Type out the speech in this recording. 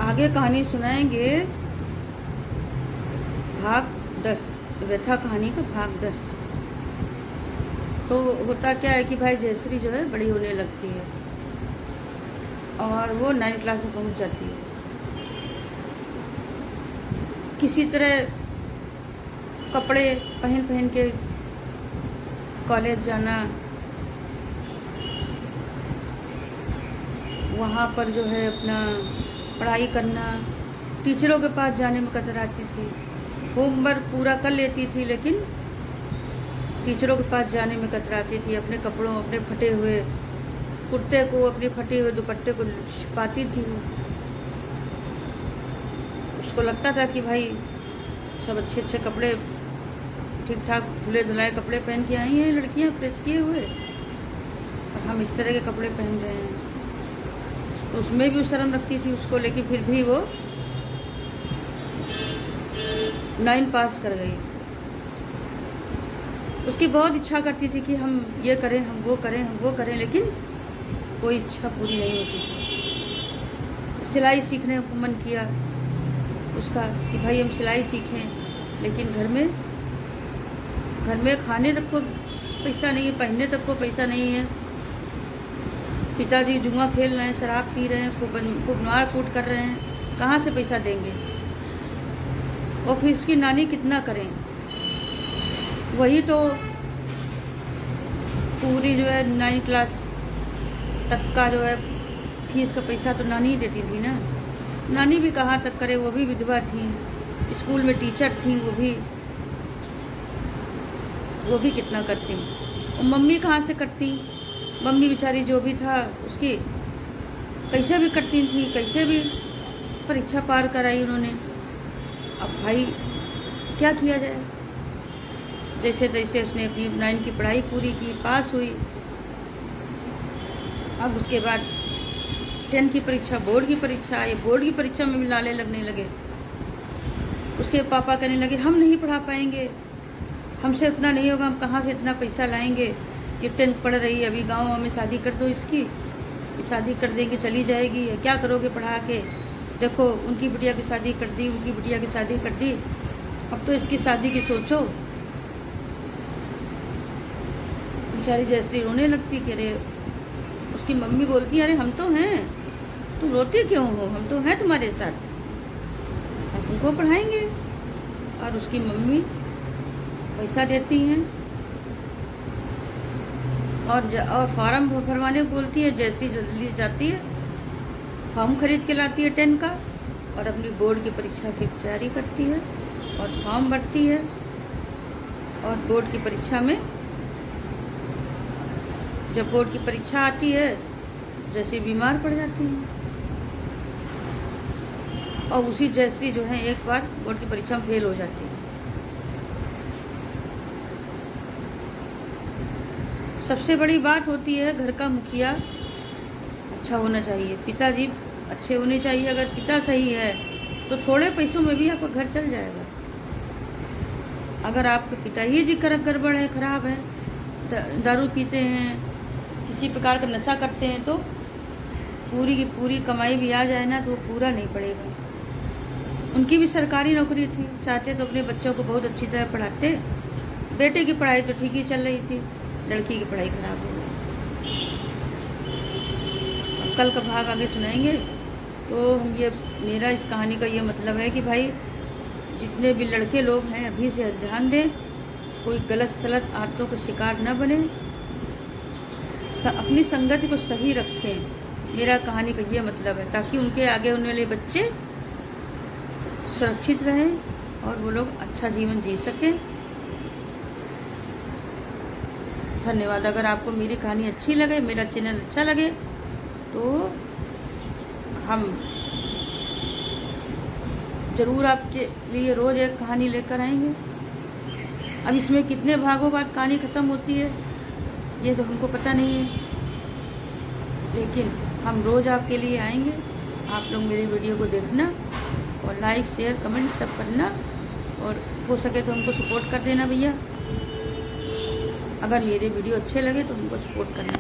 आगे कहानी सुनाएंगे भाग 10, व्यथा कहानी का भाग 10। तो होता क्या है कि भाई जयश्री जो है बड़ी होने लगती है और वो 9th क्लास में पहुंच जाती है। किसी तरह कपड़े पहन के कॉलेज जाना, वहाँ पर जो है अपना पढ़ाई करना, टीचरों के पास जाने में कतराती थी। होमवर्क पूरा कर लेती थी लेकिन टीचरों के पास जाने में कतराती थी। अपने कपड़ों, अपने फटे हुए कुर्ते को, अपने फटे हुए दुपट्टे को छिपाती थी। उसको लगता था कि भाई सब अच्छे अच्छे कपड़े, ठीक ठाक धुले धुलाए कपड़े पहन के आई हैं लड़कियां प्रेस किए हुए, और हम इस तरह के कपड़े पहन रहे हैं। तो उसमें भी शर्म रखती थी उसको, लेकिन फिर भी वो 9 पास कर गई। उसकी बहुत इच्छा करती थी कि हम ये करें, हम वो करें, हम वो करें, लेकिन कोई इच्छा पूरी नहीं होती थी। सिलाई सीखने को मन किया उसका कि भाई हम सिलाई सीखें, लेकिन घर में खाने तक को पैसा नहीं है, पहनने तक को पैसा नहीं है। पिताजी जुआ खेल रहे हैं, शराब पी रहे हैं, खूब मार कूट कर रहे हैं, कहाँ से पैसा देंगे। और फिर उसकी नानी कितना करें। वही तो पूरी जो है 9th क्लास तक का जो है फीस का पैसा तो नानी ही देती थी ना। नानी भी कहाँ तक करे, वो भी विधवा थी, स्कूल में टीचर थी, वो भी कितना करती। और मम्मी कहाँ से करती। मम्मी बेचारी जो भी था उसकी कैसे भी करती थी, कैसे भी परीक्षा पार कराई उन्होंने। अब भाई क्या किया जाए। जैसे तैसे उसने अपनी 9 की पढ़ाई पूरी की, पास हुई। अब उसके बाद 10 की परीक्षा, बोर्ड की परीक्षा आई। बोर्ड की परीक्षा में भी लाले लगने लगे। उसके पापा कहने लगे हम नहीं पढ़ा पाएंगे, हमसे इतना नहीं होगा, हम कहाँ से इतना पैसा लाएंगे। ये 10th पढ़ रही है, अभी गाँव में शादी कर दो इसकी, शादी कर देंगे चली जाएगी, क्या करोगे पढ़ा के। देखो उनकी बिटिया की शादी कर दी, उनकी बिटिया की शादी कर दी, अब तो इसकी शादी की सोचो। बेचारी जैसे रोने लगती कि अरे, उसकी मम्मी बोलती अरे हम तो हैं, तुम रोती क्यों हो, हम तो हैं तुम्हारे साथ, हम तुमको पढ़ाएंगे। और उसकी मम्मी पैसा देती हैं और फॉर्म भरवाने को बोलती है। जैसी जल्दी जाती है, फॉर्म खरीद के लाती है 10 का, और अपनी बोर्ड की परीक्षा की तैयारी करती है और फॉर्म भरती है। और बोर्ड की परीक्षा में जब बोर्ड की परीक्षा आती है, जैसे बीमार पड़ जाती है। और उसी जैसी जो है एक बार बोर्ड की परीक्षा में फेल हो जाती है। सबसे बड़ी बात होती है घर का मुखिया अच्छा होना चाहिए, पिताजी अच्छे होने चाहिए। अगर पिता सही है तो थोड़े पैसों में भी आपका घर चल जाएगा। अगर आपके पिता ही जी गड़बड़ है, खराब है, दारू पीते हैं, किसी प्रकार का नशा करते हैं, तो पूरी की पूरी कमाई भी आ जाए ना तो वो पूरा नहीं पड़ेगा। उनकी भी सरकारी नौकरी थी, चाहते तो अपने बच्चों को बहुत अच्छी तरह पढ़ाते। बेटे की पढ़ाई तो ठीक ही चल रही थी, लड़की की पढ़ाई खराब हो गई। अब कल का भाग आगे सुनाएंगे। तो हम ये, मेरा इस कहानी का ये मतलब है कि भाई जितने भी लड़के लोग हैं अभी से ध्यान दें, कोई गलत सलत आदतों का शिकार न बने, अपनी संगति को सही रखें। मेरा कहानी का ये मतलब है, ताकि उनके आगे होने वाले बच्चे सुरक्षित रहें और वो लोग अच्छा जीवन जी सकें। धन्यवाद। अगर आपको मेरी कहानी अच्छी लगे, मेरा चैनल अच्छा लगे, तो हम ज़रूर आपके लिए रोज़ एक कहानी लेकर आएंगे। अब इसमें कितने भागों बाद कहानी ख़त्म होती है ये तो हमको पता नहीं है, लेकिन हम रोज़ आपके लिए आएंगे। आप लोग मेरे वीडियो को देखना और लाइक शेयर कमेंट सब करना, और हो सके तो हमको सपोर्ट कर देना भैया। अगर मेरे वीडियो अच्छे लगे तो हमको सपोर्ट करना।